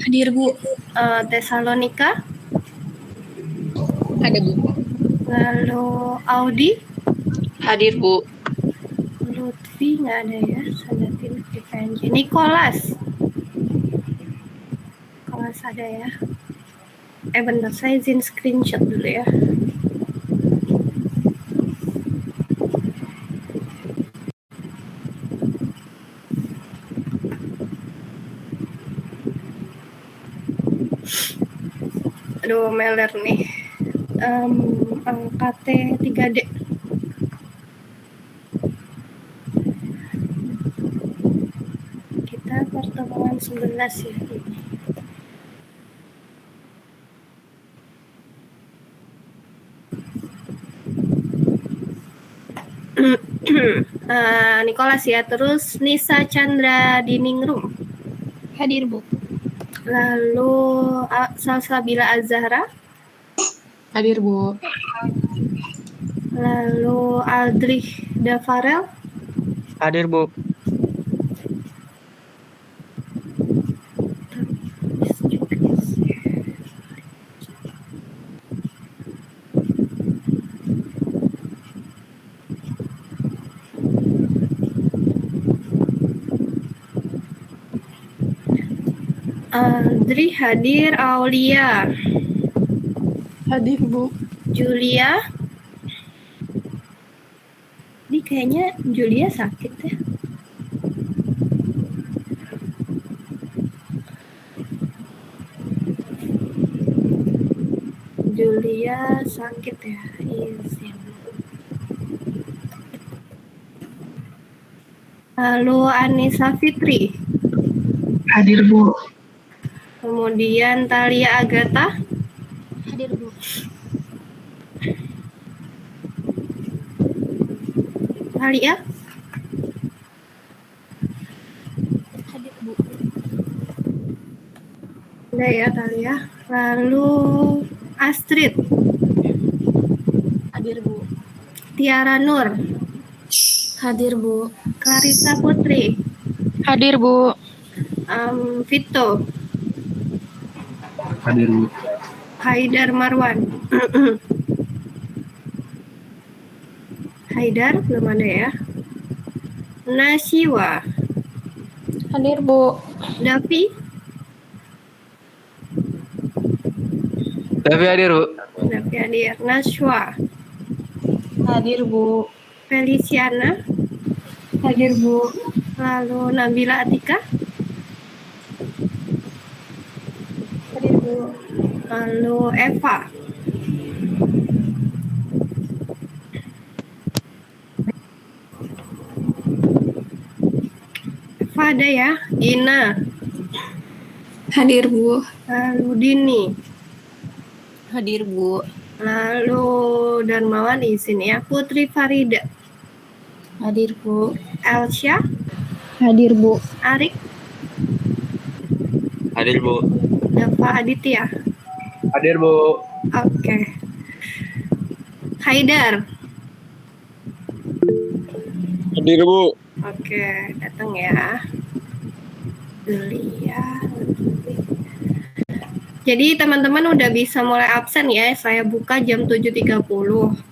Hadir, Bu. Tesalonika. Ada, Bu. Lalu Audi. Hadir, Bu. Lutfi nggak ada ya. Sadatin PNJ. Nicholas. Nicholas ada ya. Bentar, saya izin screenshot dulu ya. Aduh, meler nih. Angka T3D. Kita pertemuan 11 ya. Nicholas ya. Terus Nisa Chandra Diningrum. Hadir, Bu. Lalu Salsabila Azahra. Hadir, Bu. Lalu Aldrich Dafarel. Hadir, Bu. Aldrich hadir. Aulia. Hadir, Bu. Julia. Ini kayaknya Julia sakit ya. Julia sakit ya. Izin. Lalu Anissa Fitri. Hadir, Bu. Kemudian Talia Agatha. Hadir, Bu. Talia. Hadir, Bu. Ada ya Talia. Lalu Astrid. Hadir, Bu. Tiara Nur. Hadir, Bu. Clarissa Putri. Hadir, Bu. Vito. Hadir, Bu. Haidar Marwan. Haidar belum ada ya. Nasiwa. Hadir, Bu. Davi. Davi hadir, Bu. Davi hadir. Nashwa. Hadir, Bu. Feliciana. Hadir, Bu. Lalu Nabila Atika. Hadir, Bu. Lalu Eva. Eva ada ya. Ina. Hadir, Bu. Lalu Dini. Hadir, Bu. Lalu Darmawan izin ya. Putri Farida. Hadir, Bu. Elsya. Hadir, Bu. Arik. Hadir, Bu. Dava Aditya. Hadir, Bu. Oke. Haidar. Hadir, Bu. Oke, datang ya. Julia. Jadi teman-teman udah bisa mulai absen ya. Saya buka jam 7.30.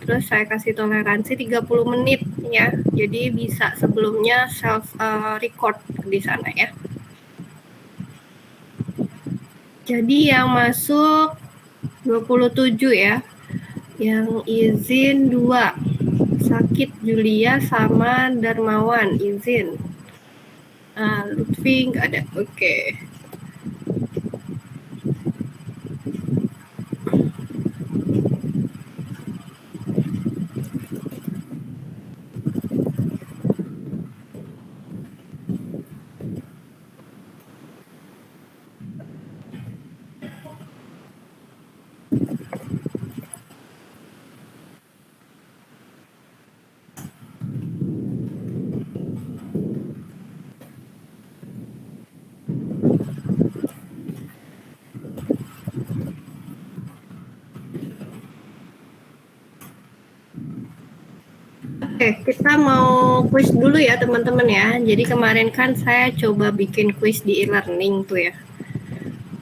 Terus saya kasih toleransi 30 menit ya. Jadi bisa sebelumnya self record di sana ya. Jadi yang masuk 27 ya. Yang izin 2. Sakit Julia sama Darmawan izin. Lutfi nggak ada. Oke. Oke, kita mau quiz dulu ya teman-teman ya. Jadi kemarin kan saya coba bikin quiz di e-learning tuh ya.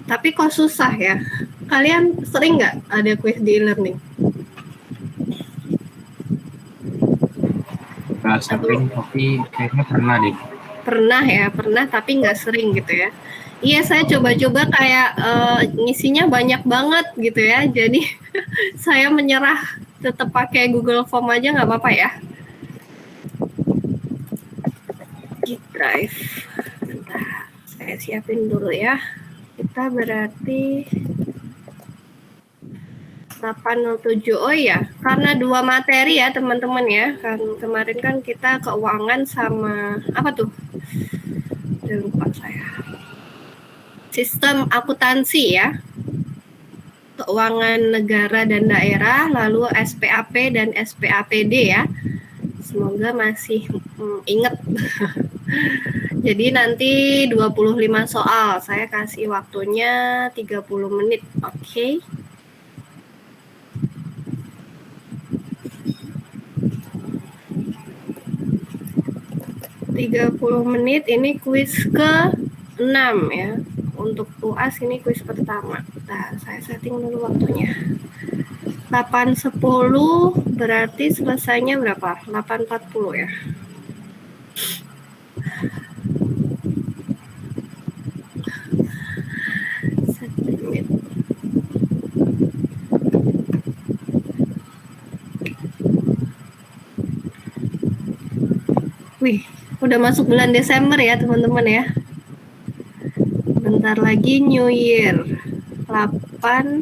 Tapi kok susah ya? Kalian sering nggak ada kuis di e-learning? Nggak sering, tapi kayaknya pernah deh. Pernah ya, pernah tapi nggak sering gitu ya. Iya, saya coba-coba kayak ngisinya banyak banget gitu ya. Jadi saya menyerah, tetap pakai Google Form aja nggak apa-apa ya. Git Drive. Bentar, saya siapin dulu ya. Kita berarti 807. Oh iya, karena 2 materi ya teman-teman ya. Kan kemarin kan kita keuangan sama apa tuh? Udah lupa saya. Sistem akuntansi ya. Keuangan negara dan daerah, lalu SPAP dan SPAPD ya. Semoga masih ingat. Jadi nanti 25 soal, saya kasih waktunya 30 menit, oke? 30 menit, ini kuis ke-6 ya. Untuk UAS ini kuis pertama. Nah, saya setting dulu waktunya. 8.10 berarti selesainya berapa? 8.40 ya. Wih, udah masuk bulan Desember ya teman-teman ya. Bentar lagi New Year. 8.40.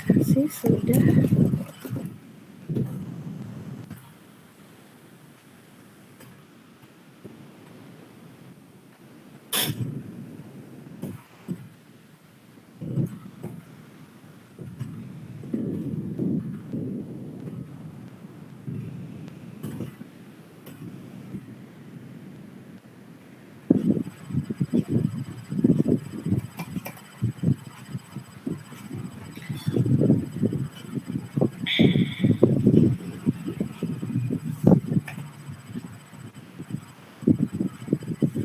Kasih sudah.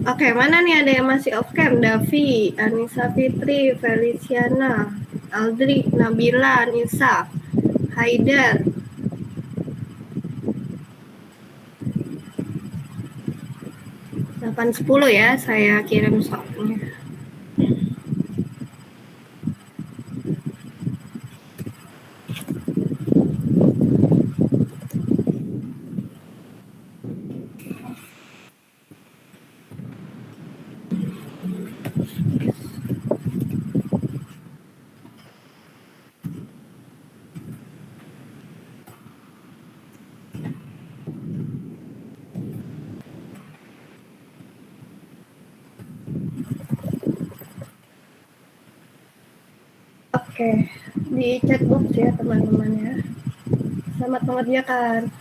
Oke, mana nih ada yang masih off cam? Davi, Anissa Fitri, Feliciana, Aldri, Nabila, Anissa, Haidar. Delapan 10 ya, saya kirim soalnya. Oke, di chat box ya teman-teman ya. Selamat mengerjakan.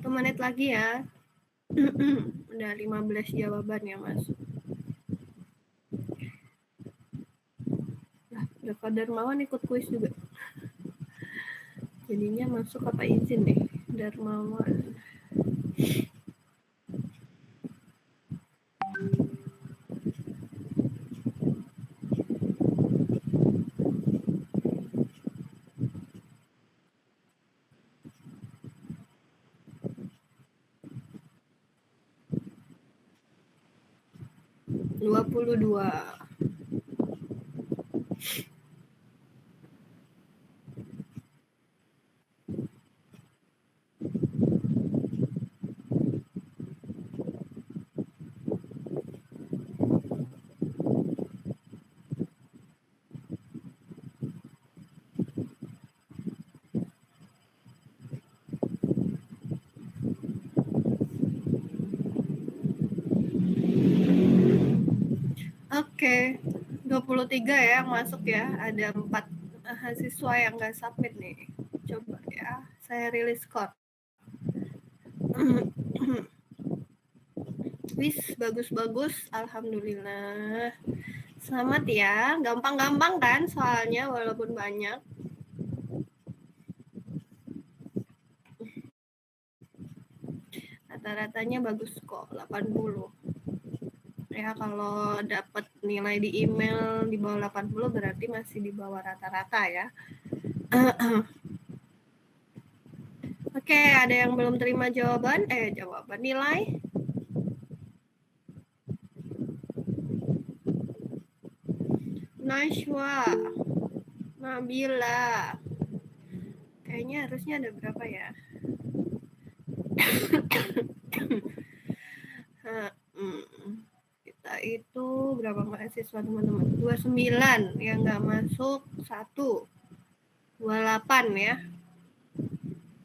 1 menit lagi ya. Udah 15 jawaban ya masuk. Nah, Joko Darmawan ikut kuis juga. Jadinya masuk apa izin deh, Darmawan. Dua puluh dua. Oke, 23 ya yang masuk ya. Ada 4 mahasiswa yang nggak submit nih. Coba ya, saya rilis skor. Wis, bagus-bagus. Alhamdulillah. Selamat ya. Gampang-gampang kan soalnya walaupun banyak. Rata-ratanya bagus kok, 80. Ya kalau dapat nilai di email di bawah 80 berarti masih di bawah rata-rata ya. Oke, ada yang belum terima jawaban nilai? Najwa, Nabila. Kayaknya harusnya ada berapa ya? Kita itu berapa mahasiswa teman-teman? 29 yang nggak masuk 1. 28 ya.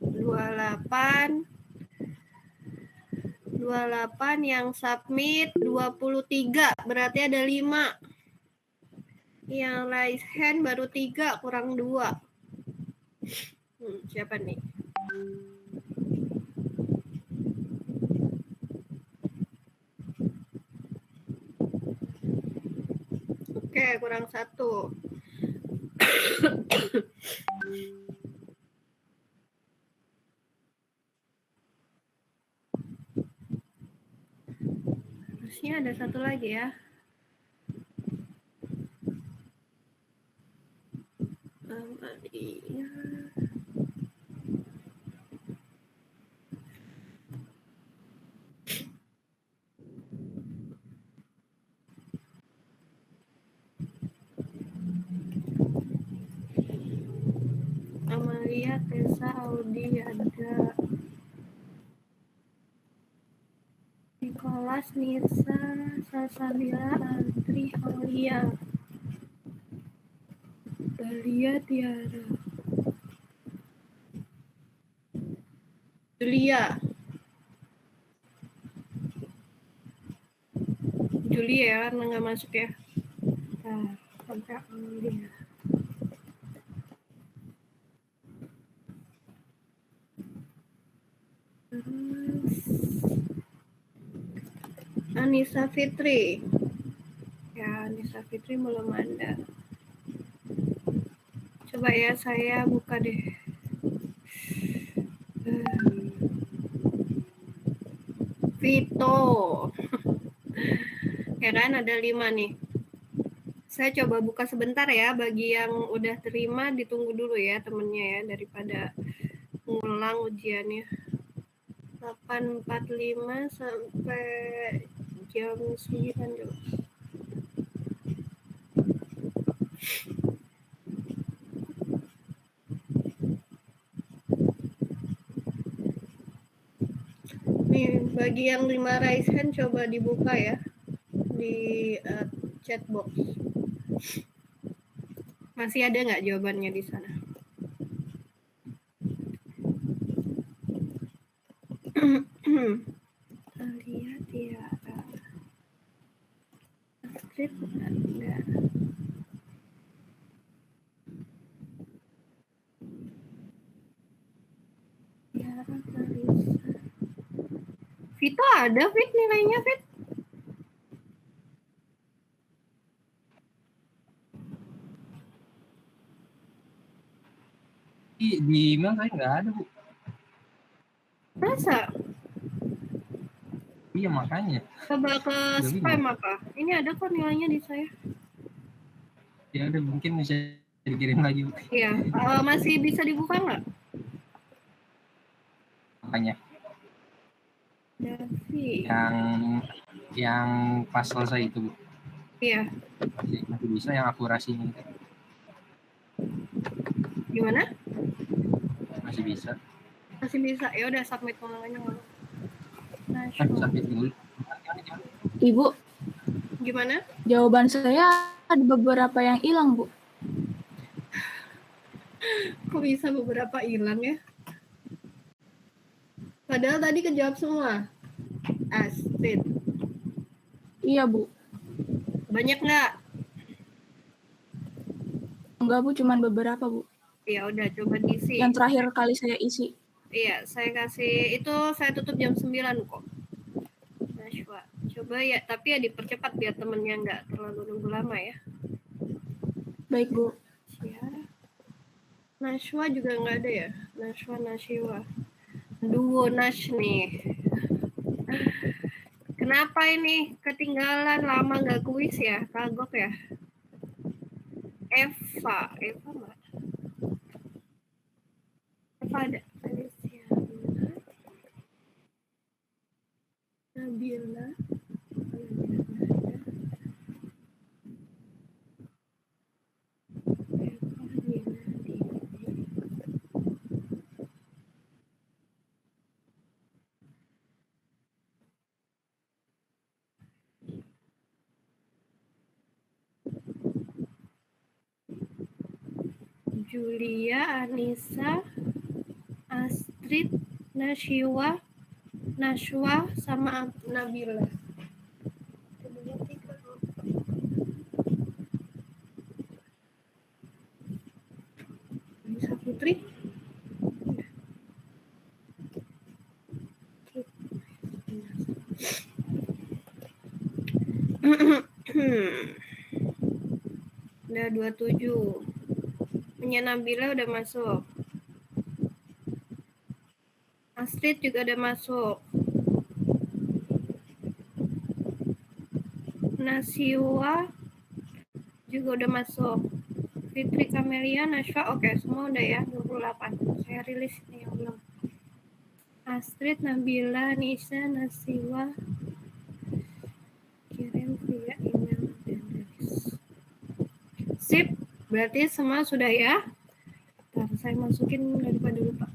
28 yang submit 23, berarti ada 5. Yang raise hand baru 3, kurang 2. Siapa nih? Oke, kurang 1. Harusnya ada 1 lagi ya. Amalia. Amalia, Tessa, Audi ada. Nicholas, Nisa, Salsabila, Andri, Aulia. Dalia, Tiara. Julia. Julia ya, karena nggak masuk ya. Nah, sampai Aulia. Terus Anissa Fitri. Ya, Anissa Fitri belum ada. Coba ya, saya buka deh. Vito. Ya kan, ada 5 nih. Saya coba buka sebentar ya, bagi yang udah terima ditunggu dulu ya temennya ya, daripada ngulang ujiannya. 8.45 sampai jam 9 dulu. Nih, bagi yang 5 raise hand coba dibuka ya di chat box. Masih ada nggak jawabannya di sana? Lihat ya. Skrip enggak. Ya, Kalisa. Vito ada, Fit, nilainya, Fit? Di email saya nggak ada, Bu. Masa? Iya, makanya. Coba ke Udah spam bingung. apa? Ini ada kok nilainya di saya. Ya udah, mungkin bisa dikirim lagi, Bu. Iya, masih bisa dibuka nggak? Makanya. Davi. Yang pas selesai itu, Bu. Iya. Masih bisa yang akurasinya itu. Gimana? Masih bisa. Masih bisa. Ya udah submit ulangannya nggak? Submit dulu. Ibu, Gimana? jawaban saya ada beberapa yang hilang, Bu. Kok bisa beberapa hilang ya? Padahal tadi kejawab semua. Astrid. Iya, Bu. Banyak nggak? Enggak, Bu, cuman beberapa, Bu. Ya udah coba diisi. Yang terakhir kali saya isi. Iya, saya kasih itu, saya tutup jam 9 kok. Nashwa. Coba ya, tapi ya dipercepat biar temennya nggak terlalu nunggu lama ya. Baik, Bu. Ya. Nashwa juga nggak ada ya? Nashwa, Nashiwa. Duo Nash nih. Kenapa ini ketinggalan lama nggak kuis ya? Kagok ya? Eva nggak? Eva ada. Alicia. Nabila. Julia, Anissa, Astrid, Nashwa, sama Nabila. Bisa Putri. Udah 27. Punya Nabila udah masuk. Astrid juga udah masuk. Nasiwa juga udah masuk. Fitri, Kamelia, Nashwa, oke, semua udah ya, 28. Saya rilis nih yang belum. Astrid, Nabila, Nisa, Nasiwa, kirim via email Dennis. Sip, berarti semua sudah ya. Ntar saya masukin daripada lupa.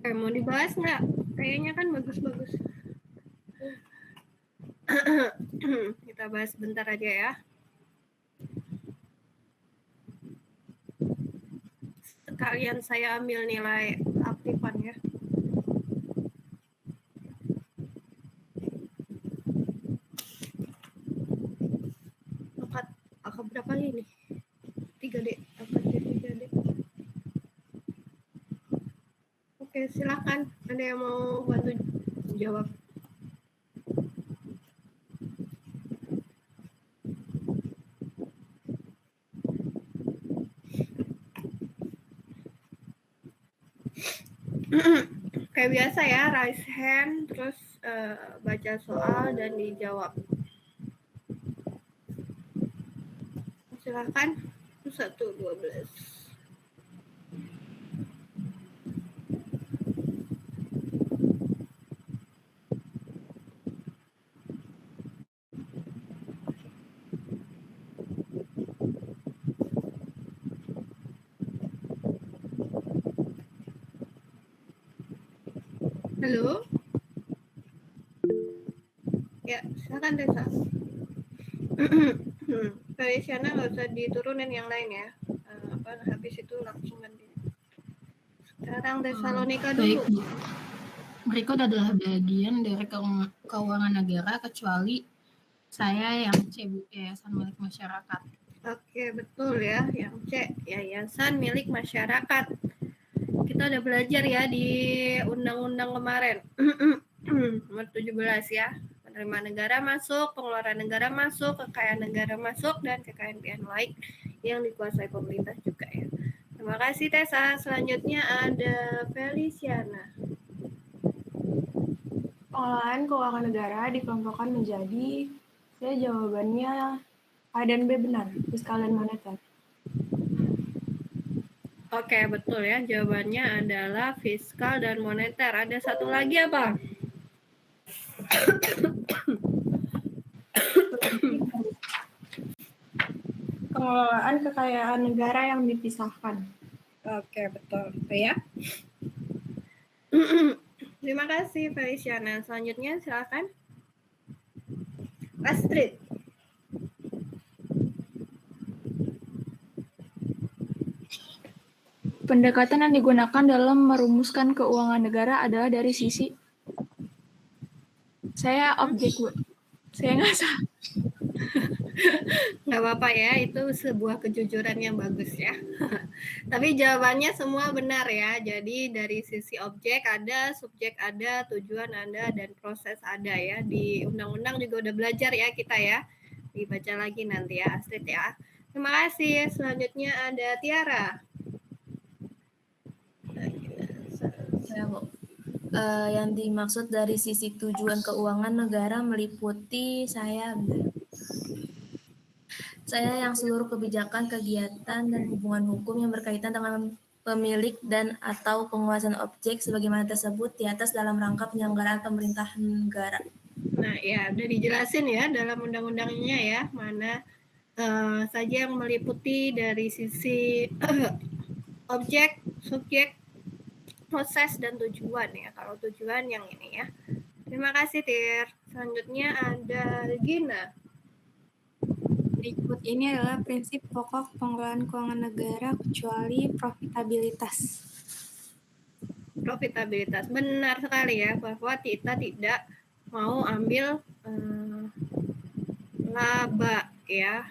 Oke, mau dibahas nggak? Kayaknya kan bagus-bagus. Kita bahas bentar aja ya. Sekalian saya ambil nilai aktifan ya. Angka berapa ini? 3D. Angkat 3D. Oke, silakan. Ada yang mau bantu jawab? Kayak biasa ya, raise hand, terus baca soal dan dijawab. Silakan. 112. Halo? Ya, silakan Desa. Feliciana nggak usah diturunin yang lain ya. Habis itu langsung ganti. Sekarang Tesalonika Baik, dulu. Bu. Berikut adalah bagian dari keuangan negara kecuali saya yang C, Bu, Yayasan Milik Masyarakat. Oke, betul ya. Yang C, yayasan milik masyarakat. Kita udah belajar ya di undang-undang kemarin. Nomor 17 ya. Penerimaan negara masuk, pengeluaran negara masuk, kekayaan negara masuk, dan kekayaan pihak lain yang dikuasai pemerintah juga ya. Terima kasih Tessa. Selanjutnya ada Feliciana. Pengelolaan keuangan negara dikelompokkan menjadi, saya jawabannya A dan B benar, fiskal dan moneter. Oke, betul ya. Jawabannya adalah fiskal dan moneter. Ada satu lagi apa? Pengelolaan kekayaan negara yang dipisahkan. Oke, betul. Itu ya. Terima kasih Feliciana. Selanjutnya silakan. Astrid. Pendekatan yang digunakan dalam merumuskan keuangan negara adalah dari sisi saya objek, Bu. Saya nggak salah. Nggak apa-apa ya, itu sebuah kejujuran yang bagus ya. Tapi jawabannya semua benar ya. Jadi dari sisi objek ada, subjek ada, tujuan ada, dan proses ada ya. Di undang-undang juga udah belajar ya kita ya. Dibaca lagi nanti ya, Astrid ya. Terima kasih. Selanjutnya ada Tiara. Ya, Bu. Yang dimaksud dari sisi tujuan keuangan negara meliputi saya yang seluruh kebijakan, kegiatan, dan hubungan hukum yang berkaitan dengan pemilik dan atau penguasaan objek sebagaimana tersebut di atas dalam rangka penyelenggaraan pemerintahan negara. Nah ya, udah dijelasin ya dalam undang-undangnya ya, mana saja yang meliputi dari sisi objek, subjek, proses, dan tujuan ya. Kalau tujuan yang ini ya. Terima kasih Tir. Selanjutnya ada Gina. Berikut ini adalah prinsip pokok pengelolaan keuangan negara kecuali profitabilitas. Profitabilitas. Benar sekali ya, bahwa kita tidak mau ambil laba ya.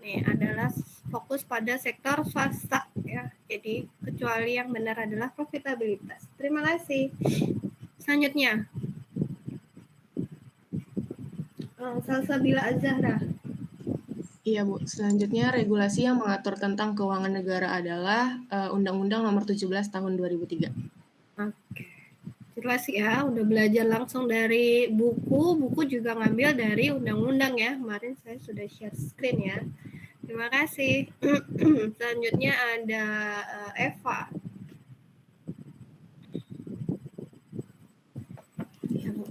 Ini adalah fokus pada sektor swasta ya. Jadi kecuali yang benar adalah profitabilitas. Terima kasih. Selanjutnya Salsabila Azahra. Iya, Bu. Selanjutnya regulasi yang mengatur tentang keuangan negara adalah Undang-Undang Nomor 17 Tahun 2003. Oke. Jelas ya, udah belajar langsung dari buku. Buku juga ngambil dari undang-undang ya. Kemarin saya sudah share screen ya. Terima kasih. Selanjutnya ada Eva. Ya, Bu.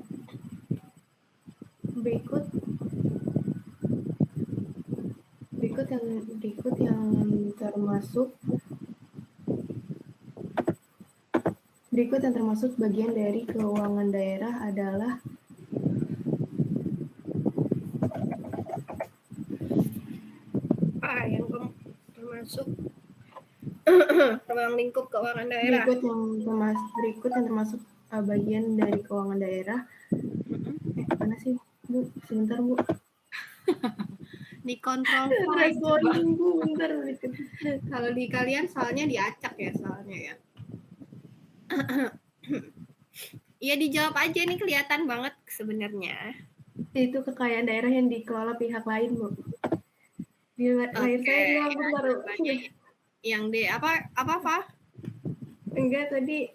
Berikut yang termasuk bagian dari keuangan daerah adalah yang termasuk ruang lingkup keuangan daerah. Berikut yang termasuk bagian dari keuangan daerah. Mana sih, Bu? Sebentar, Bu. Dikontrol Recording, Bu. Bentar. Kalau di kalian soalnya diacak ya soalnya ya. Ya dijawab aja nih, kelihatan banget sebenarnya. Itu kekayaan daerah yang dikelola pihak lain, Bu. Di lahir saya bilang bentar. Yang di apa Fa? Enggak, tadi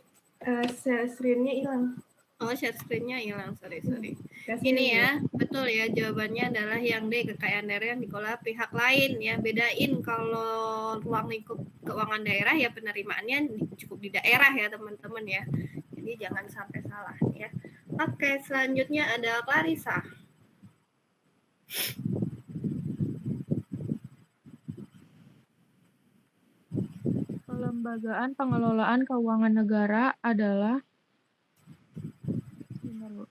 screen-nya hilang. Oh, share screen-nya hilang, sorry. Kasih Ini Bu. ya, betul ya, jawabannya adalah yang D, kekayaan daerah yang dikelola pihak lain ya. Bedain kalau ruang lingkup keuangan daerah ya penerimaannya cukup di daerah ya teman-teman ya. Jadi jangan sampai salah ya. Oke, selanjutnya ada Clarissa. Kelembagaan pengelolaan keuangan negara adalah benar, Bu.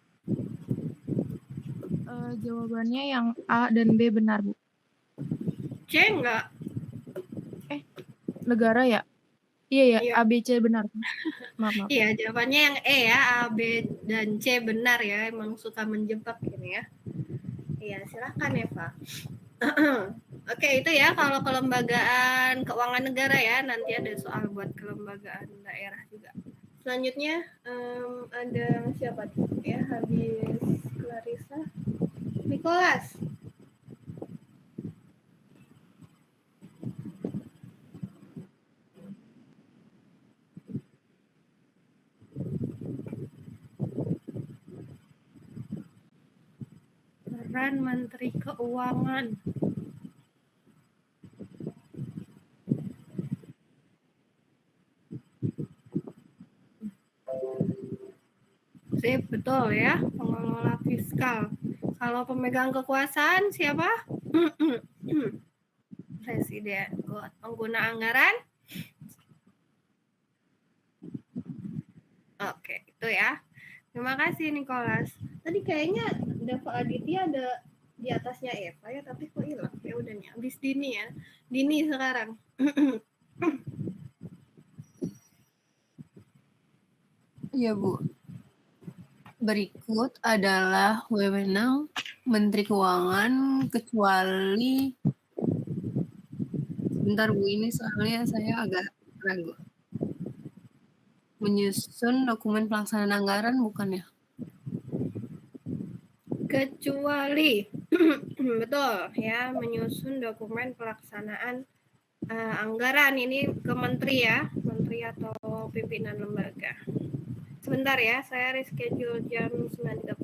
Jawabannya yang A dan B benar, Bu. C enggak? Negara ya? Iya ya, Iya. A, B, C benar. Maaf. Iya, jawabannya yang E ya, A, B, dan C benar ya. Emang suka menjebak ini ya. Iya, silakan Eva. Oke, itu ya kalau kelembagaan keuangan negara ya. Nanti ada soal buat kelembagaan daerah juga. Selanjutnya ada siapa ya? Habis Clarissa, Nicholas. Peran Menteri Keuangan. Sip, betul ya, pengelola fiskal. Kalau pemegang kekuasaan siapa? Presiden. Pengguna anggaran? Oke, itu ya. Terima kasih Nicholas. Tadi kayaknya Dava Aditya ada di atasnya Eva ya, tapi kok hilang? Ya udah nih, habis Dini ya. Dini sekarang. Ya Bu. Berikut adalah wewenang Menteri Keuangan kecuali sebentar Bu, ini soalnya saya agak ragu. Menyusun dokumen pelaksanaan anggaran bukan ya? Kecuali betul ya, menyusun dokumen pelaksanaan anggaran ini ke menteri ya, menteri atau pimpinan lembaga. Sebentar ya, saya reschedule jam 9.30.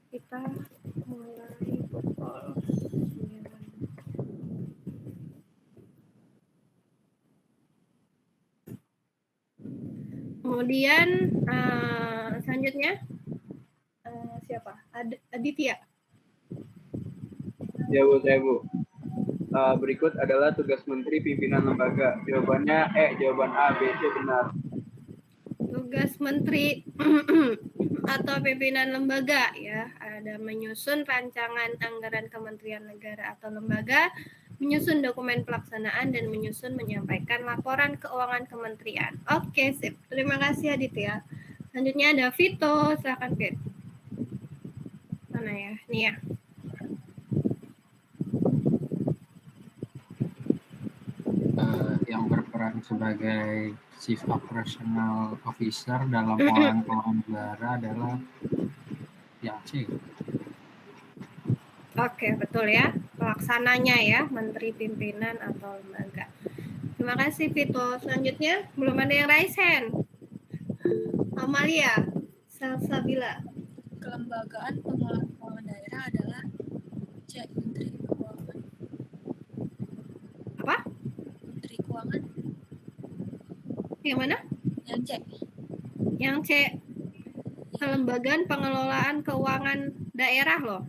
Kita mulai pukul 9. Kemudian selanjutnya siapa? Aditya. Ya Bu, saya Bu. Berikut adalah tugas Menteri Pimpinan Lembaga. Jawabannya jawaban A, B, C benar. Tugas Menteri atau pimpinan lembaga ya, ada menyusun rancangan anggaran kementerian negara atau lembaga, menyusun dokumen pelaksanaan, dan menyusun menyampaikan laporan keuangan kementerian. Oke, sip. Terima kasih Aditya. Selanjutnya ada Vito, silakan Fit. Mana ya? Nih ya. Yang berperan sebagai Chief Operational Officer dalam pengelolaan keuangan negara adalah yang C. Oke, betul ya. Pelaksananya ya, menteri pimpinan atau lembaga. Terima kasih Vito. Selanjutnya, belum ada yang raise hand. Amalia, Salsabila. Kelembagaan pengelolaan keuangan daerah adalah C. Menteri Keuangan. Apa? Menteri Keuangan. Yang mana? Yang C. Yang C. Kelembagaan pengelolaan keuangan daerah loh.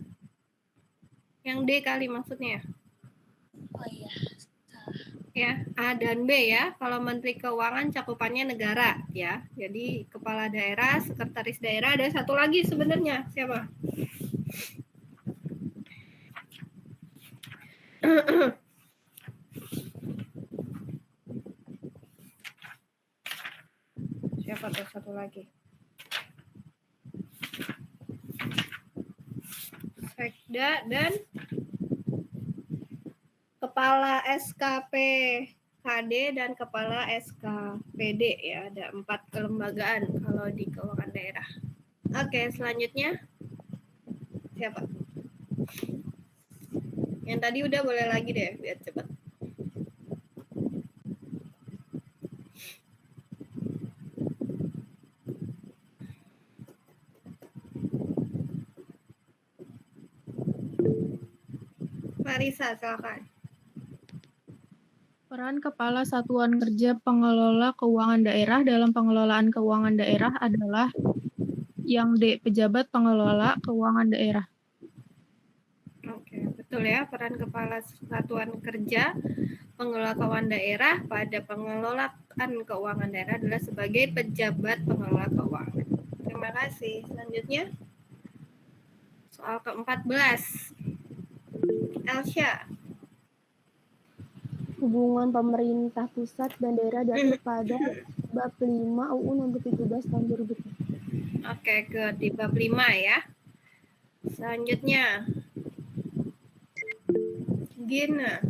Yang D kali maksudnya. Oh iya, salah. Ya, A dan B ya. Kalau Menteri Keuangan cakupannya negara ya. Jadi kepala daerah, sekretaris daerah, ada satu lagi sebenarnya. Siapa? Siapa tuh satu lagi? Sekda dan Kepala SKP KD dan Kepala SKPD ya, ada 4 kelembagaan kalau di keuangan daerah. Oke, selanjutnya siapa? Yang tadi udah boleh lagi deh biar cepat. Mbak Risa, silakan. Peran Kepala Satuan Kerja Pengelola Keuangan Daerah dalam pengelolaan keuangan daerah adalah yang D. Pejabat Pengelola Keuangan Daerah. Oke, betul ya. Peran Kepala Satuan Kerja Pengelola Keuangan Daerah pada pengelolaan keuangan daerah adalah sebagai pejabat pengelola keuangan. Terima kasih. Selanjutnya, soal ke-14. Elsya. Hubungan pemerintah pusat dan daerah diatur pada bab 5 UU Nomor 17 Tahun 2003. Oke, good. Di bab 5 ya. Selanjutnya, Gina.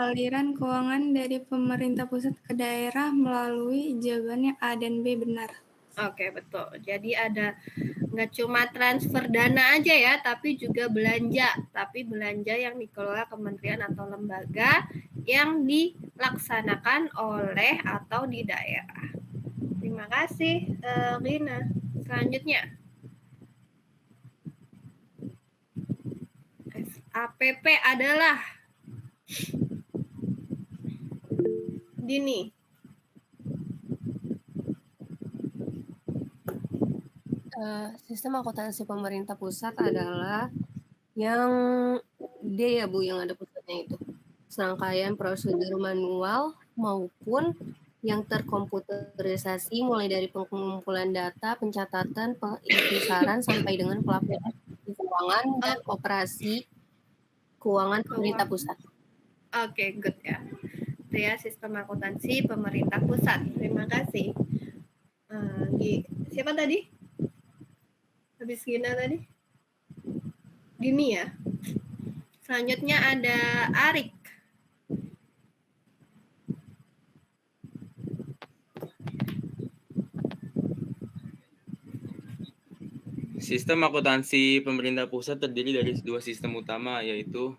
Aliran keuangan dari pemerintah pusat ke daerah melalui jawabannya A dan B benar. Oke, betul. Jadi ada nggak cuma transfer dana aja ya, tapi juga belanja. Tapi belanja yang dikelola kementerian atau lembaga yang dilaksanakan oleh atau di daerah. Terima kasih, Rina. Selanjutnya, SAPP adalah Dini. Sistem akuntansi pemerintah pusat adalah yang D ya Bu, yang ada pusatnya itu. Serangkaian prosedur manual maupun yang terkomputerisasi mulai dari pengumpulan data, pencatatan, pengintisaran sampai dengan pelaporan keuangan dan operasi keuangan pemerintah pusat. Oke, good ya. Itu ya sistem akuntansi pemerintah pusat. Terima kasih. Siapa tadi? Habis Gina tadi? Dini ya. Selanjutnya ada Arik. Sistem akuntansi pemerintah pusat terdiri dari dua sistem utama, yaitu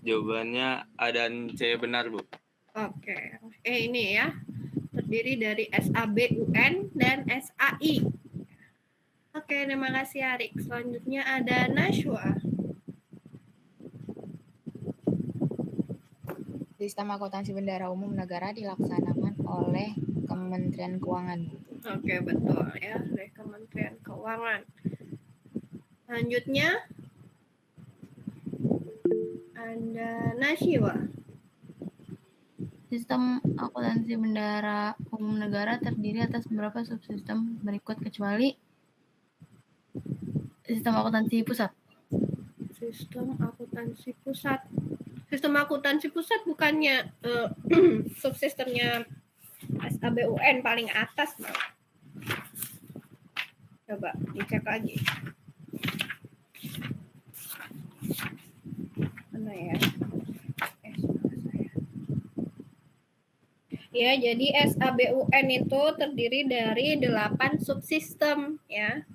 jawabannya A dan C benar, Bu. Oke. Ini ya. Terdiri dari SABUN dan SAI. Oke, terima kasih Arik. Selanjutnya ada Nashwa. Sistem akuntansi bendahara umum negara dilaksanakan oleh Kementerian Keuangan. Oke, betul ya, oleh Kementerian Keuangan. Selanjutnya ada Nashwa. Sistem akuntansi bendahara umum negara terdiri atas beberapa subsistem berikut kecuali sistem akuntansi pusat. Sistem akuntansi pusat. Sistem akuntansi pusat bukannya subsistemnya SABUN paling atas, Bang. Coba dicek lagi. Mana ya? Ya, jadi SABUN itu terdiri dari 8 subsistem ya.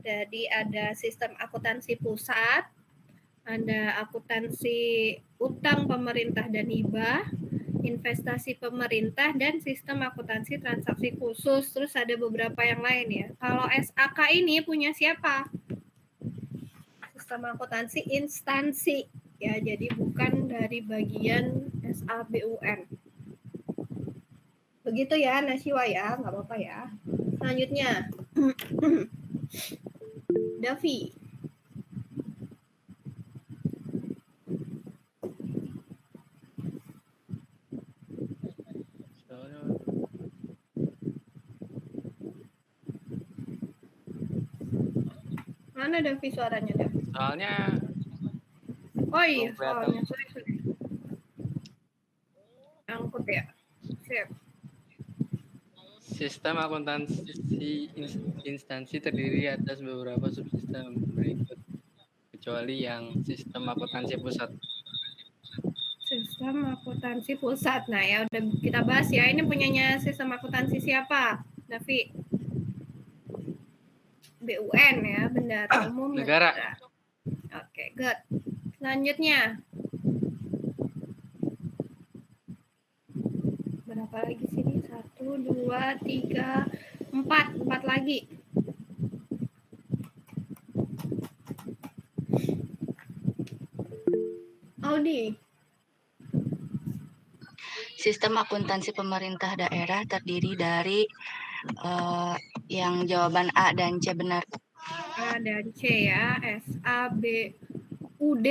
Jadi ada sistem akuntansi pusat, ada akuntansi utang pemerintah dan hibah, investasi pemerintah, dan sistem akuntansi transaksi khusus. Terus ada beberapa yang lain ya. Kalau SAK ini punya siapa? Sistem akuntansi instansi ya, jadi bukan dari bagian SABUN. Begitu ya, Nashwa ya, nggak apa-apa ya. Selanjutnya, Davi. Mana Davi suaranya, Davi? Soalnya Oh iya, soalnya. Sorry. Angkut ya. Siap. sistem akuntansi instansi terdiri atas beberapa subsistem berikut, kecuali yang sistem akuntansi pusat. Sistem akuntansi pusat. Nah ya udah kita bahas ya. Ini punyanya sistem akuntansi siapa? Davi. BUN ya, Bendahara Umum Negara. Oke, good. Selanjutnya. Berapa lagi sini? 1, 2, 3, 4. 4 lagi. Audi. Sistem akuntansi pemerintah daerah terdiri dari yang jawaban A dan C benar. A dan C ya, SABUD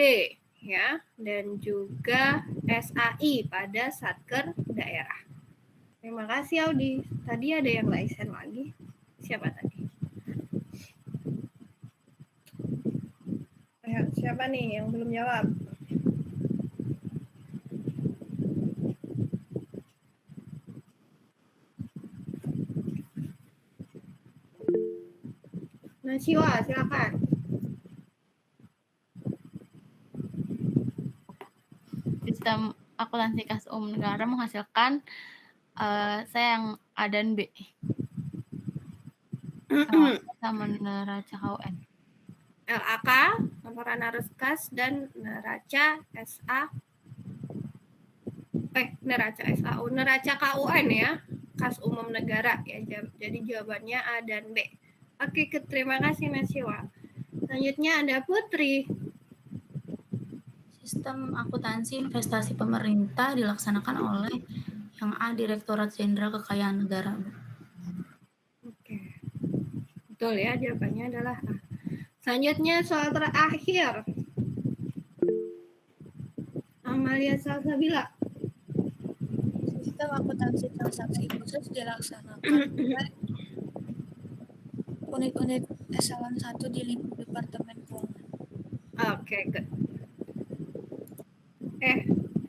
ya, dan juga SAI pada Satker daerah. Terima kasih Audi. Tadi ada yang laisen lagi. Siapa tadi? Siapa nih yang belum jawab? Nasiwa, silakan. Sistem akuntansi kas umum negara menghasilkan saya yang A dan B. Sama neraca KUN. LAK, laporan arus kas, dan neraca SA. Neraca SAU, neraca KUN ya, kas umum negara ya. Jadi jawabannya A dan B. Oke, terima kasih Nasiwa. Selanjutnya ada Putri. Sistem akuntansi investasi pemerintah dilaksanakan oleh yang A, Direktorat Jenderal Kekayaan Negara. Oke. Betul ya, jawabannya adalah A. Selanjutnya soal terakhir. Amalia Salsabila. Sistem akuntansi transaksi khusus dilaksanakan oleh unit-unit eselon 1 di lingkup Departemen Keuangan. Oke, good.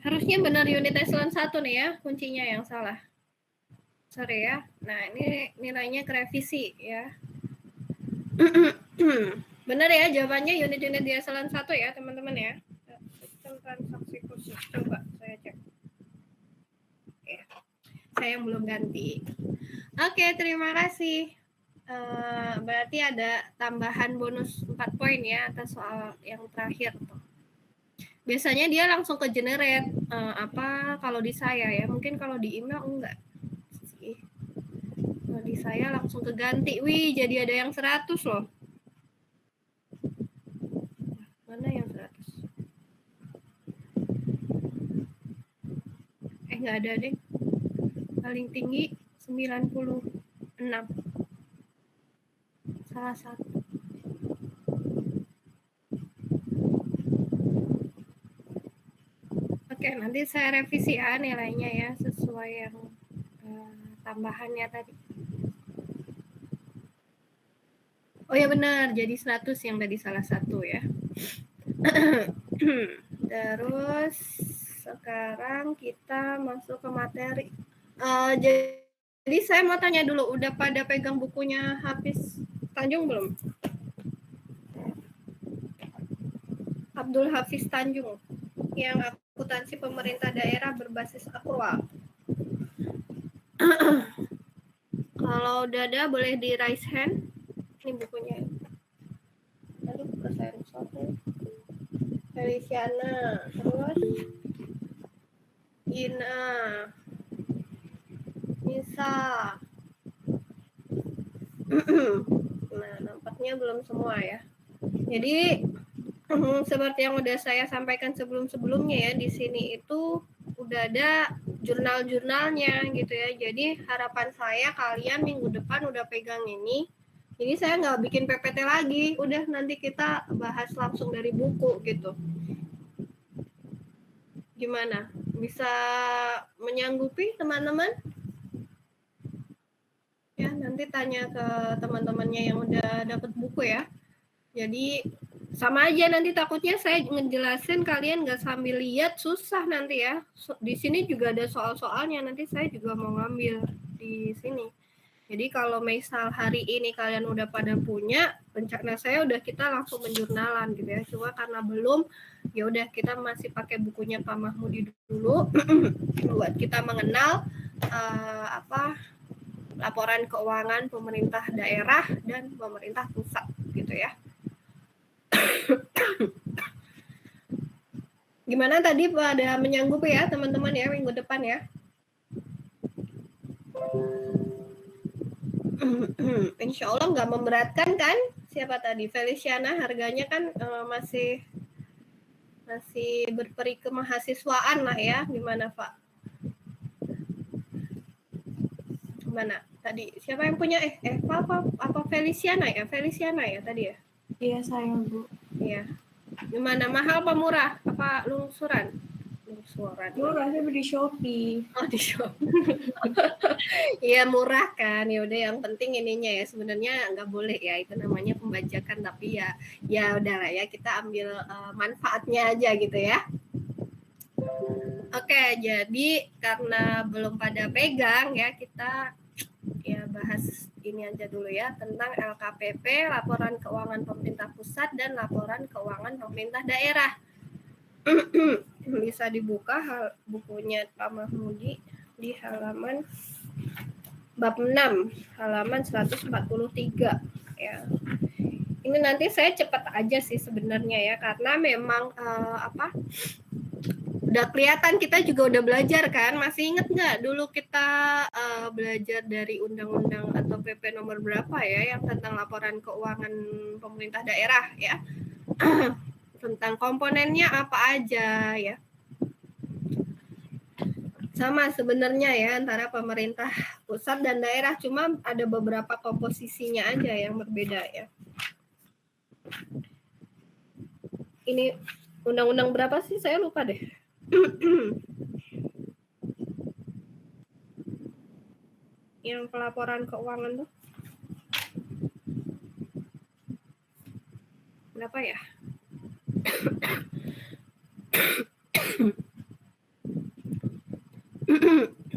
Harusnya benar unit eselon 1 nih ya, kuncinya yang salah. Sorry ya. Nah, ini nilainya kerevisi ya. Benar ya, jawabannya unit-unit di eselon 1 ya, teman-teman ya. Sistem transaksi khusus. Coba saya cek. Oke. Saya yang belum ganti. Oke, terima kasih. Berarti ada tambahan bonus 4 poin ya atas soal yang terakhir tuh. Biasanya dia langsung ke generate kalau di saya ya, mungkin kalau di email enggak sih. Kalau di saya langsung ke ganti. Wih, jadi ada yang 100 loh. Mana yang 100? Enggak ada deh. Paling tinggi 96. Salah satu. Oke, nanti saya revisi ya nilainya ya sesuai yang tambahannya tadi. Oh ya benar, jadi 100 yang tadi salah satu ya. Terus sekarang kita masuk ke materi. Jadi saya mau tanya dulu, udah pada pegang bukunya Hafiz Tanjung belum? Abdul Hafiz Tanjung yang akuntansi pemerintah daerah berbasis akrual. Kalau udah ada boleh di raise hand. Ini bukunya. Aduh, ke sensor. Feliciana, terus Ina, Nisa. Nah, nampaknya belum semua ya. Jadi seperti yang udah saya sampaikan sebelum-sebelumnya ya, di sini itu udah ada jurnal-jurnalnya gitu ya. Jadi harapan saya kalian minggu depan udah pegang ini. Jadi saya nggak bikin PPT lagi, udah nanti kita bahas langsung dari buku gitu. Gimana? Bisa menyanggupi teman-teman? Ya, nanti tanya ke teman-temannya yang udah dapat buku ya. Jadi sama aja nanti takutnya saya ngejelasin kalian nggak sambil lihat, susah nanti ya. Di sini juga ada soal-soalnya, nanti saya juga mau ngambil di sini. Jadi kalau misal hari ini kalian udah pada punya, rencana saya udah kita langsung menjurnalan gitu ya. Cuma karena belum, ya udah kita masih pakai bukunya Pak Mahmudi dulu buat kita mengenal laporan keuangan pemerintah daerah dan pemerintah pusat gitu ya. Gimana tadi pada menyanggupi ya teman-teman ya minggu depan ya? Insya Allah nggak memberatkan kan? Siapa tadi? Feliciana, harganya kan masih masih berperi kemahasiswaan lah ya. Gimana Pak? Gimana tadi? Siapa yang punya Eva apa Feliciana ya? Feliciana ya tadi ya? Iya saya Bu. Iya. Gimana, mahal apa murah? Apa lungsuran? Lungsuran. Murah, saya beli di Shopee. Oh di Shopee. Iya murah kan. Ya udah yang penting ininya ya. Sebenarnya nggak boleh ya. Itu namanya pembajakan. Tapi ya udahlah ya. Kita ambil manfaatnya aja gitu ya. Oke, jadi karena belum pada pegang ya, kita ya bahas ini aja dulu ya tentang LKPP, laporan keuangan pemerintah pusat dan laporan keuangan pemerintah daerah. Bisa dibuka bukunya Pak Mahmudi di halaman bab 6, halaman 143 ya. Ini nanti saya cepat aja sih sebenarnya ya, karena memang udah kelihatan kita juga udah belajar kan. Masih inget nggak dulu kita belajar dari undang-undang atau PP nomor berapa ya yang tentang laporan keuangan pemerintah daerah ya. Tentang komponennya apa aja ya. Sama sebenarnya ya antara pemerintah pusat dan daerah, cuma ada beberapa komposisinya aja yang berbeda ya. Ini undang-undang berapa sih? Saya lupa deh. Yang pelaporan keuangan tuh berapa ya?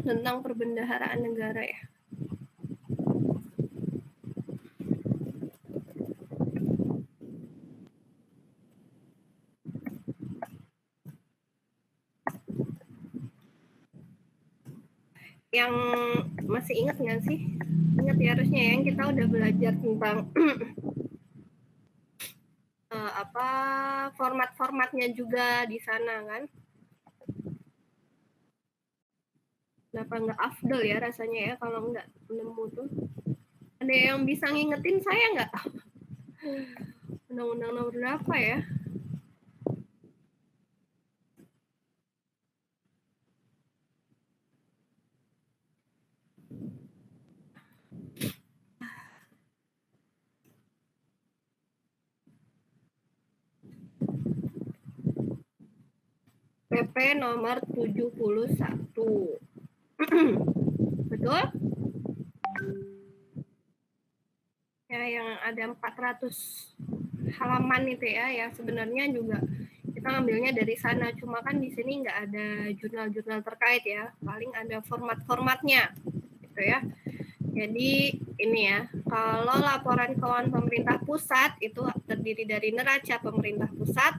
Tentang perbendaharaan negara ya. Yang masih ingat nggak sih? Ingat ya harusnya yang kita udah belajar tentang format-formatnya juga di sana kan. Kenapa nggak afdol ya rasanya ya kalau nggak nemu tuh. Ada yang bisa ngingetin saya nggak? Undang-undang nomor berapa ya? PP nomor 71. Betul? Ya, yang ada 400 halaman itu ya, yang sebenarnya juga kita ngambilnya dari sana. Cuma kan di sini nggak ada jurnal-jurnal terkait ya. Paling ada format-formatnya, gitu ya. Jadi ini ya, kalau laporan keuangan pemerintah pusat itu terdiri dari neraca pemerintah pusat,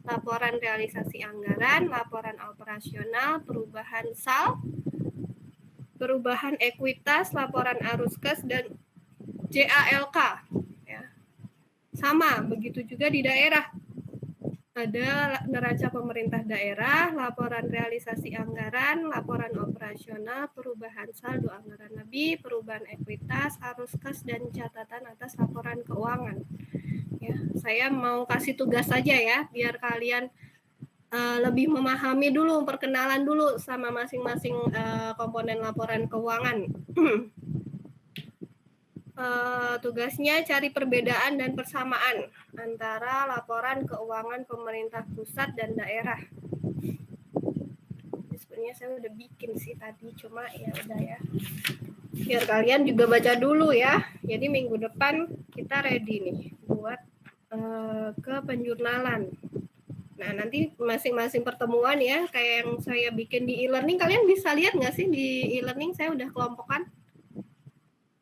laporan realisasi anggaran, laporan operasional, perubahan SAL, perubahan ekuitas, laporan arus kas, dan JALK. Ya. Sama, begitu juga di daerah. Ada neraca pemerintah daerah, laporan realisasi anggaran, laporan operasional, perubahan saldo anggaran lebih, perubahan ekuitas, arus kas, dan catatan atas laporan keuangan. Ya, saya mau kasih tugas saja ya, biar kalian lebih memahami dulu, perkenalan dulu sama masing-masing komponen laporan keuangan. Tugasnya cari perbedaan dan persamaan antara laporan keuangan pemerintah pusat dan daerah. Sebenarnya saya udah bikin sih tadi, cuma ya udah ya. Biar kalian juga baca dulu ya. Jadi minggu depan kita ready nih buat ke penjurnalan. Nah nanti masing-masing pertemuan ya, kayak yang saya bikin di e-learning, kalian bisa lihat nggak sih di e-learning saya udah kelompokan?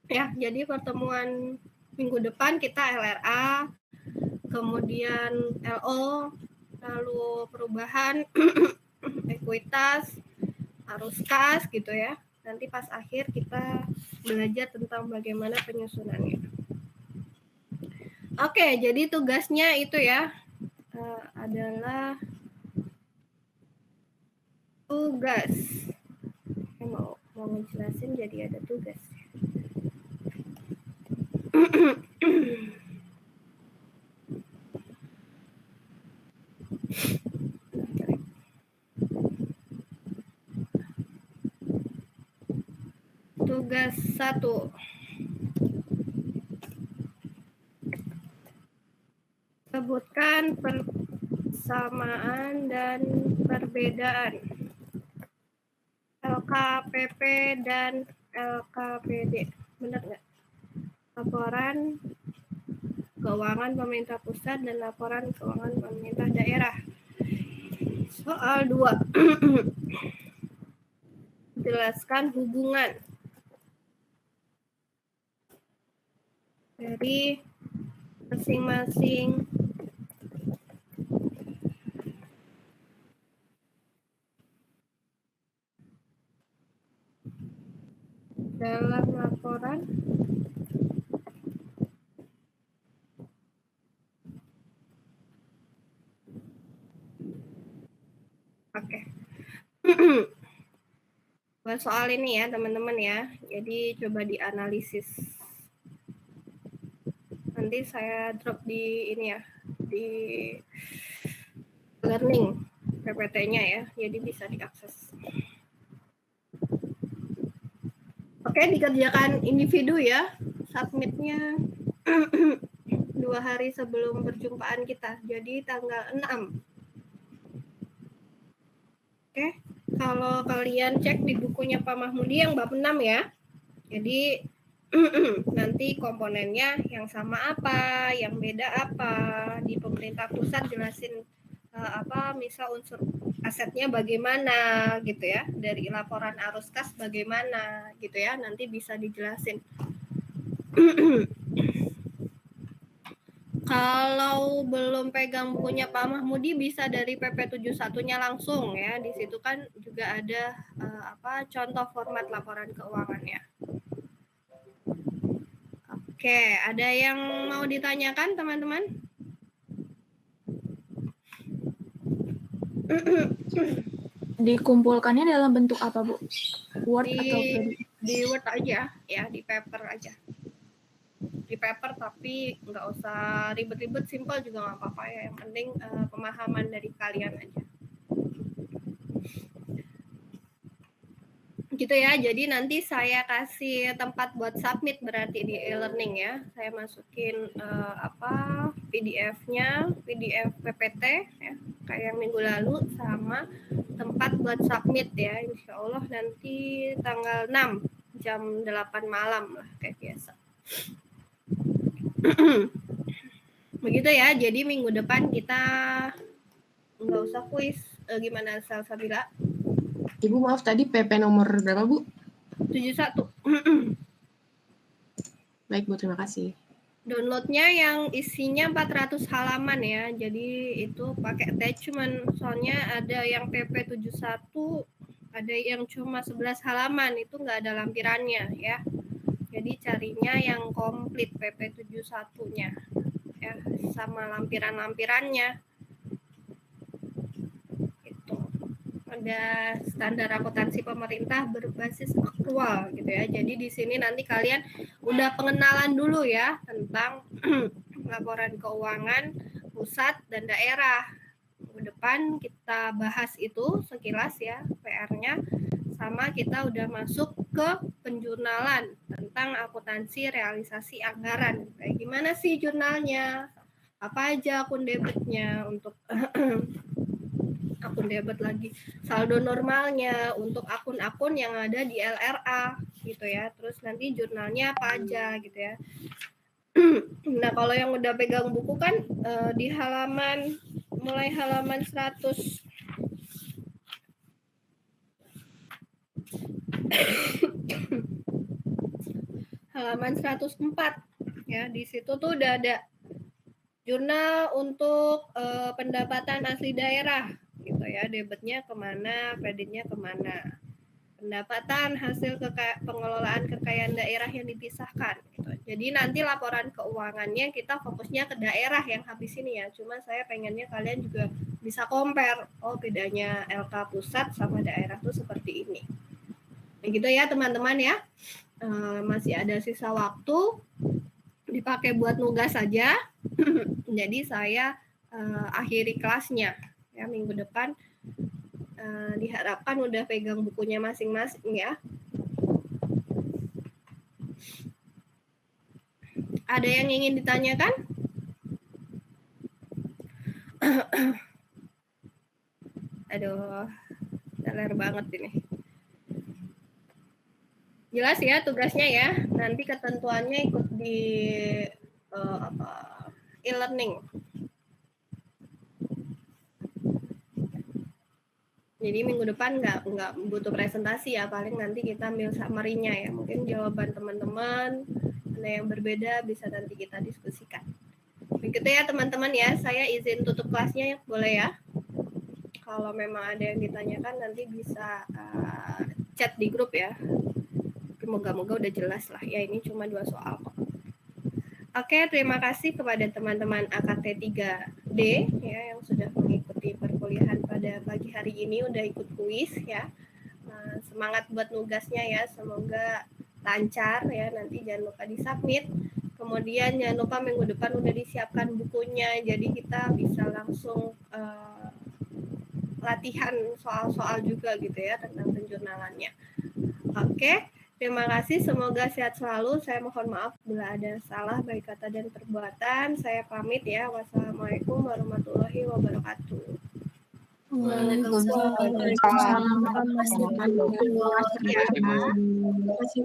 Ya, jadi pertemuan minggu depan kita LRA, kemudian LO, lalu perubahan ekuitas, arus kas gitu ya. Nanti pas akhir kita belajar tentang bagaimana penyusunannya. Oke, jadi tugasnya itu ya adalah tugas. Saya mau ngejelasin jadi ada tugas. tugas 1. Sebutkan persamaan dan perbedaan LKPP dan LKPD. Benar nggak? Laporan keuangan pemerintah pusat dan laporan keuangan pemerintah daerah. Soal 2. Jelaskan hubungan dari masing-masing dalam laporan Oke. Buat soal ini ya teman-teman ya. Jadi coba dianalisis. Nanti saya drop di ini ya, di learning PPT-nya ya. Jadi bisa diakses. Oke, dikerjakan individu ya. Submitnya 2 hari sebelum perjumpaan kita. Jadi tanggal 6. Oke, kalau kalian cek di bukunya Pak Mahmudi yang bab 6 ya. Jadi nanti komponennya yang sama apa, yang beda apa. Di pemerintah pusat jelasin misal unsur asetnya bagaimana gitu ya. Dari laporan arus kas bagaimana gitu ya. Nanti bisa dijelasin. Kalau belum pegang bukunya Pak Mahmudi bisa dari PP 71-nya langsung ya. Di situ kan juga ada contoh format laporan keuangannya. Oke, ada yang mau ditanyakan teman-teman? Dikumpulkannya dalam bentuk apa, Bu? Word atau PDF? Di Word aja ya, di paper aja. Di paper tapi nggak usah ribet-ribet, simpel juga nggak apa-apa ya. Yang penting pemahaman dari kalian aja. Gitu ya, jadi nanti saya kasih tempat buat submit berarti di e-learning ya. Saya masukin PDF-nya, PDF PPT ya, kayak minggu lalu sama tempat buat submit ya. Insya Allah nanti tanggal 6 jam 8 malam lah kayak biasa. Begitu ya, jadi minggu depan kita nggak usah kuis. Gimana Salsabila? Ibu maaf tadi PP nomor berapa Bu? 71. Baik Bu, terima kasih. Downloadnya yang isinya 400 halaman ya, jadi itu pakai attachment. Soalnya ada yang PP 71, ada yang cuma 11 halaman, itu nggak ada lampirannya ya. Jadi carinya yang komplit PP 71-nya ya, sama lampiran-lampirannya. Itu. Ada standar akuntansi pemerintah berbasis aktual gitu ya. Jadi di sini nanti kalian udah pengenalan dulu ya tentang laporan keuangan pusat dan daerah. Minggu depan kita bahas itu sekilas ya PR-nya. Sama kita udah masuk ke penjurnalan tentang akuntansi realisasi anggaran. Kayak gimana sih jurnalnya? Apa aja akun debitnya untuk akun debit lagi. Saldo normalnya untuk akun-akun yang ada di LRA gitu ya. Terus nanti jurnalnya apa aja gitu ya. Nah, kalau yang udah pegang buku kan di mulai halaman 100 halaman 104 ya, di situ tuh udah ada jurnal untuk pendapatan asli daerah gitu ya, debitnya kemana, kreditnya kemana, pendapatan hasil pengelolaan kekayaan daerah yang dipisahkan gitu. Jadi nanti laporan keuangannya kita fokusnya ke daerah yang habis ini ya, cuma saya pengennya kalian juga bisa compare, oh bedanya LK pusat sama daerah tuh seperti ini. Begitu ya teman-teman ya. Masih ada sisa waktu, dipakai buat nugas saja. Jadi saya akhiri kelasnya ya minggu depan. Diharapkan udah pegang bukunya masing-masing ya. Ada yang ingin ditanyakan? Aduh, teler banget ini. Jelas ya tugasnya ya. Nanti ketentuannya ikut di e-learning. Jadi minggu depan nggak butuh presentasi ya, paling nanti kita ambil summary-nya ya. Mungkin jawaban teman-teman ada yang berbeda bisa nanti kita diskusikan. Begitu ya teman-teman ya, saya izin tutup kelasnya ya, boleh ya. Kalau memang ada yang ditanyakan nanti bisa chat di grup ya. Moga-moga udah jelas lah ya, ini cuma 2 soal kok. Oke, terima kasih kepada teman-teman AKT 3D ya yang sudah mengikuti perkuliahan pada pagi hari ini, udah ikut kuis ya. Semangat buat nugasnya ya, semoga lancar ya, nanti jangan lupa disubmit. Kemudian jangan lupa minggu depan udah disiapkan bukunya, jadi kita bisa langsung latihan soal-soal juga gitu ya tentang penjurnalannya. Oke. Terima kasih, semoga sehat selalu. Saya mohon maaf bila ada salah baik kata dan perbuatan. Saya pamit ya. Wassalamualaikum warahmatullahi wabarakatuh. Waalaikumsalam warahmatullahi wabarakatuh. Terima kasih.